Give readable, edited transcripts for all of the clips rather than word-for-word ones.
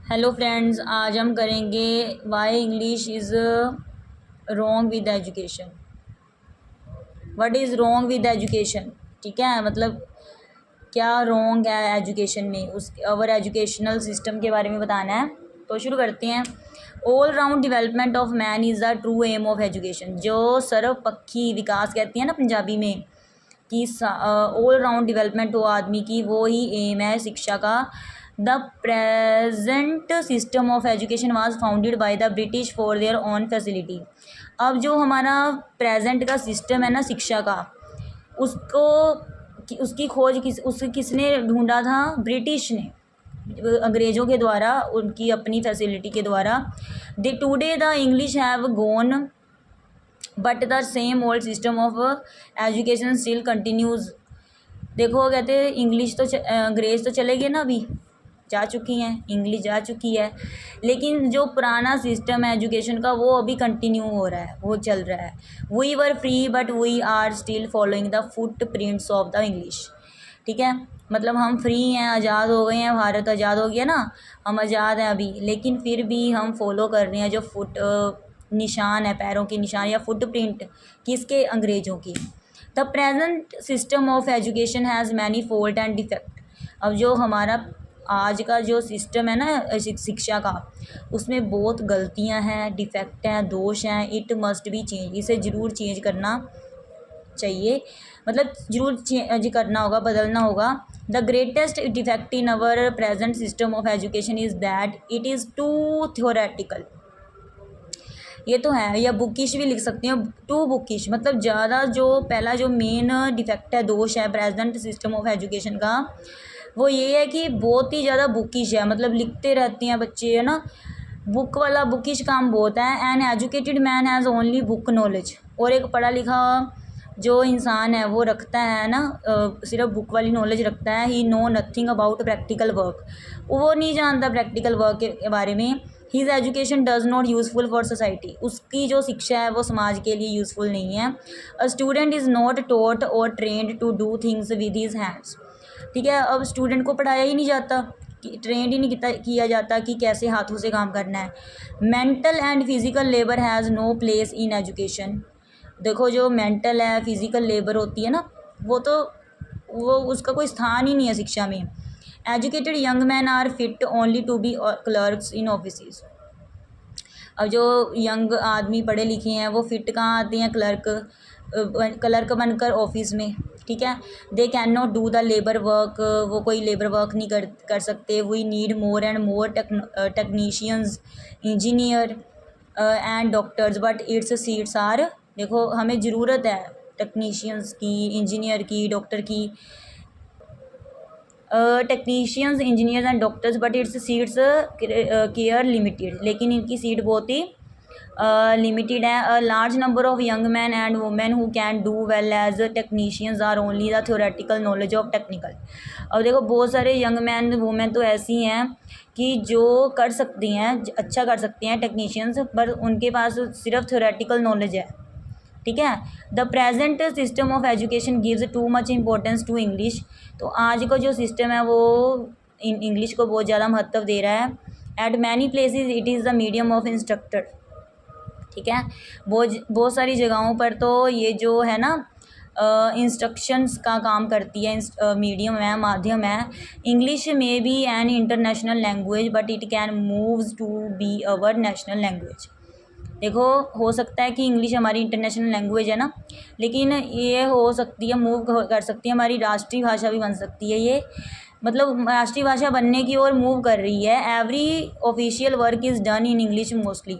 Hello friends, आज हम करेंगे why English is wrong with education. What is wrong with education. ठीक है, मतलब क्या रॉन्ग है एजुकेशन में, उस और एजुकेशनल सिस्टम के बारे में बताना है। तो शुरू करते हैं। All round development of man is the true aim of education. जो सर्वपक्षी विकास कहती है ना पंजाबी में, कि ऑल राउंड डेवलपमेंट हो आदमी की, वो ही एम है शिक्षा का। The present system of education was founded by the British for their own facility. अब जो हमारा प्रेजेंट का सिस्टम है ना शिक्षा का, उसको उसकी खोज किसने ढूंढा था? ब्रिटिश ने, अंग्रेज़ों के द्वारा, उनकी अपनी फैसिलिटी के द्वारा। They today the English have gone but the same old system of education still continues. देखो, कहते हैं इंग्लिश तो अंग्रेज़ तो चले गए ना, अभी जा चुकी हैं, इंग्लिश जा चुकी है, लेकिन जो पुराना सिस्टम है एजुकेशन का वो अभी कंटिन्यू हो रहा है, वो चल रहा है। We were free but we are still following the foot prints of the English. ठीक है, मतलब हम फ्री हैं, आज़ाद हो गए हैं, भारत आज़ाद हो गया ना, हम आज़ाद हैं अभी, लेकिन फिर भी हम फॉलो कर रहे हैं जो फुट निशान है, पैरों के निशान या फुट प्रिंट, किसके? अंग्रेज़ों की। The present system of education has many fault and defect. अब जो हमारा आज का जो सिस्टम है ना शिक्षा का, उसमें बहुत गलतियां हैं, डिफेक्ट हैं, दोष हैं। इट मस्ट बी चेंज, इसे ज़रूर चेंज करना चाहिए, मतलब ज़रूर चेंज करना होगा, बदलना होगा। The greatest defect in our present system of education is that it is too theoretical. ये तो है, या बुकिश भी लिख सकते हैं, टू बुकिश, मतलब ज़्यादा। जो पहला जो मेन डिफेक्ट है, दोष है प्रेजेंट सिस्टम ऑफ एजुकेशन का, वो ये है कि बहुत ही ज़्यादा बुकिश है, मतलब लिखते रहते हैं बच्चे, है ना, बुक वाला बुकिश काम बहुत है। An educated man has only book knowledge. और एक पढ़ा लिखा जो इंसान है वो रखता है ना, सिर्फ बुक वाली नॉलेज रखता है। He know nothing about practical work, वो नहीं जानता प्रैक्टिकल वर्क के बारे में। His education does not useful for society, उसकी जो शिक्षा है वो समाज के लिए यूज़फुल नहीं है। A student is not taught और trained to do things with his hands. ठीक है, अब स्टूडेंट को पढ़ाया ही नहीं जाता, ट्रेंड ही नहीं किया जाता कि कैसे हाथों से काम करना है। Mental and physical labour has no place in education. देखो, जो मेंटल है, फिज़िकल लेबर होती है ना, वो उसका कोई स्थान ही नहीं है शिक्षा में। Educated young man are fit only to be clerks in office. अब जो यंग आदमी पढ़े लिखे हैं वो फिट कहाँ आते हैं? क्लर्क बनकर ऑफिस में। ठीक है, they can not do the labour work, वो कोई लेबर वर्क नहीं कर सकते। We need more and more technicians, engineer and doctors but its seats are. देखो, हमें ज़रूरत है टेक्नीशियंस की, इंजीनियर की, डॉक्टर की, technicians, engineers and doctors, but its seats are limited, लेकिन इनकी सीट बहुत ही लिमिटेड है। A large number of young man and women who can do well as technicians are only the theoretical knowledge of technical. अब देखो, बहुत सारे young man women तो ऐसी हैं कि जो कर सकती हैं, अच्छा कर सकती हैं टेक्नीशियंस, पर उनके पास सिर्फ थ्योरेटिकल नॉलेज है। ठीक है, the present system of education gives too much importance to English. तो आज का जो सिस्टम है वो इंग्लिश को बहुत ज़्यादा महत्व दे रहा है। Eight many places it is the medium of instructor. ठीक है, बहुत सारी जगहों पर तो ये जो है ना इंस्ट्रक्शंस का काम करती है, मीडियम है, माध्यम है। इंग्लिश में be an international language but it can moves to be our national language. देखो, हो सकता है कि इंग्लिश हमारी इंटरनेशनल लैंग्वेज है ना, लेकिन ये हो सकती है, मूव कर सकती है, हमारी राष्ट्रीय भाषा भी बन सकती है ये, मतलब राष्ट्रीय भाषा बनने की ओर मूव कर रही है। Every official work is done in English mostly.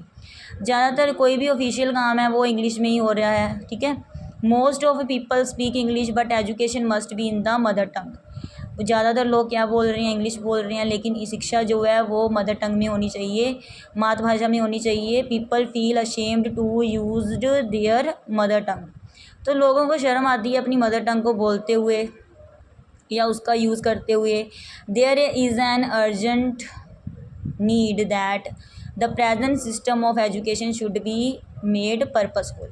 ज़्यादातर कोई भी ऑफिशियल काम है वो इंग्लिश में ही हो रहा है। ठीक है, most of people speak English but education must be in the mother tongue. ज़्यादातर लोग क्या बोल रहे हैं? इंग्लिश बोल रहे हैं, लेकिन शिक्षा जो है वो मदर टंग में होनी चाहिए, मातृभाषा में होनी चाहिए। People feel ashamed to use their mother tongue. तो लोगों को शर्म आती है अपनी मदर टंग को बोलते हुए या उसका यूज़ करते हुए। There is an urgent need that the present system of education should be made purposeful.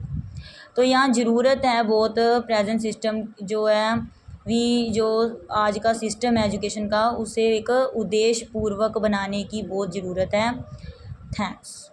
तो यहाँ ज़रूरत है बहुत, प्रेजेंट सिस्टम जो है भी जो आज का सिस्टम है एजुकेशन का, उसे एक उद्देश्य पूर्वक बनाने की बहुत ज़रूरत है। थैंक्स।